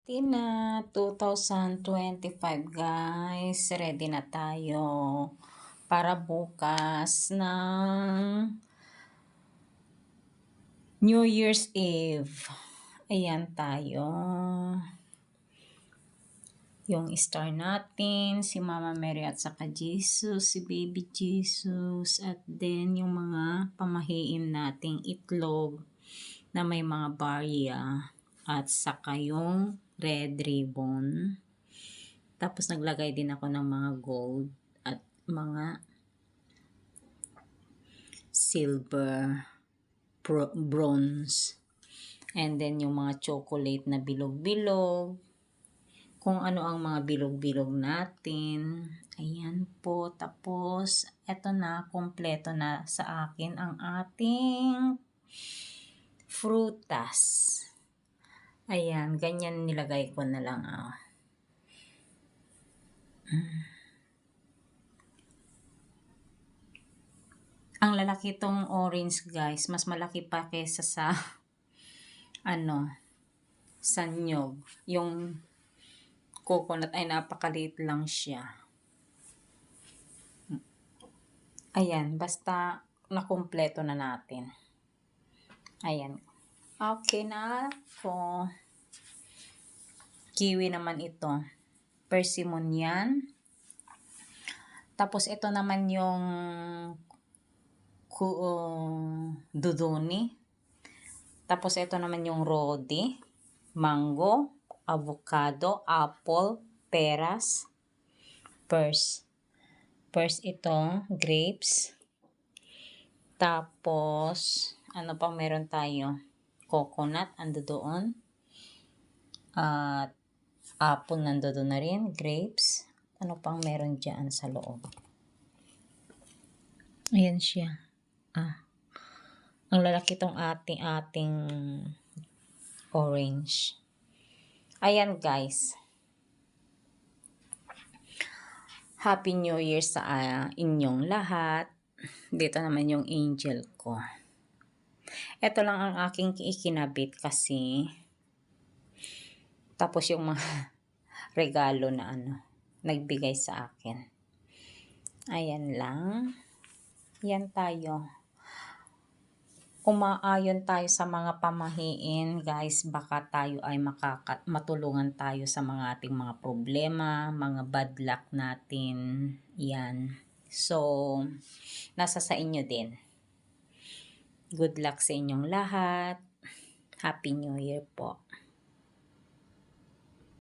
Tina 2025 guys, ready na tayo para bukas ng New Year's Eve. Ayan tayo. Yung star natin, si Mama Mary at saka Jesus, si Baby Jesus, at then yung mga pamahiin nating itlog na may mga barya at saka yung red ribbon. Tapos naglagay din ako ng mga gold at mga silver, bronze. And then yung mga chocolate na bilog-bilog. Kung ano ang mga bilog-bilog natin. Ayan po. Tapos, eto na, kompleto na sa akin ang ating frutas. Ayan, ganyan nilagay ko na lang. Ang lalaki tong orange guys, mas malaki pa kesa sa sa nyog. Yung coconut ay napakaliit lang siya. Ayan, basta nakumpleto na natin. Ayan. Okay na po. Kiwi naman ito. Persimmon yan. Tapos ito naman yung duduni. Tapos ito naman yung rodi, mango, avocado, apple, peras, pears. Pears ito, grapes. Tapos, ano pang meron tayo? Coconut, ando doon. At apple nandoon na rin, grapes. Ano pang meron dyan sa loob? Ayan siya. Ang lalaki tong ating orange. Ayan guys. Happy New Year sa inyong lahat. Dito naman yung angel ko. Ito lang ang aking ikinabit kasi. Tapos yung mga regalo na nagbigay sa akin. Ayan lang. Yan tayo. Umaayon tayo sa mga pamahiin, guys, baka tayo ay matulungan tayo sa mga ating mga problema, mga bad luck natin. Yan. So, nasa sa inyo din. Good luck sa inyong lahat. Happy New Year po.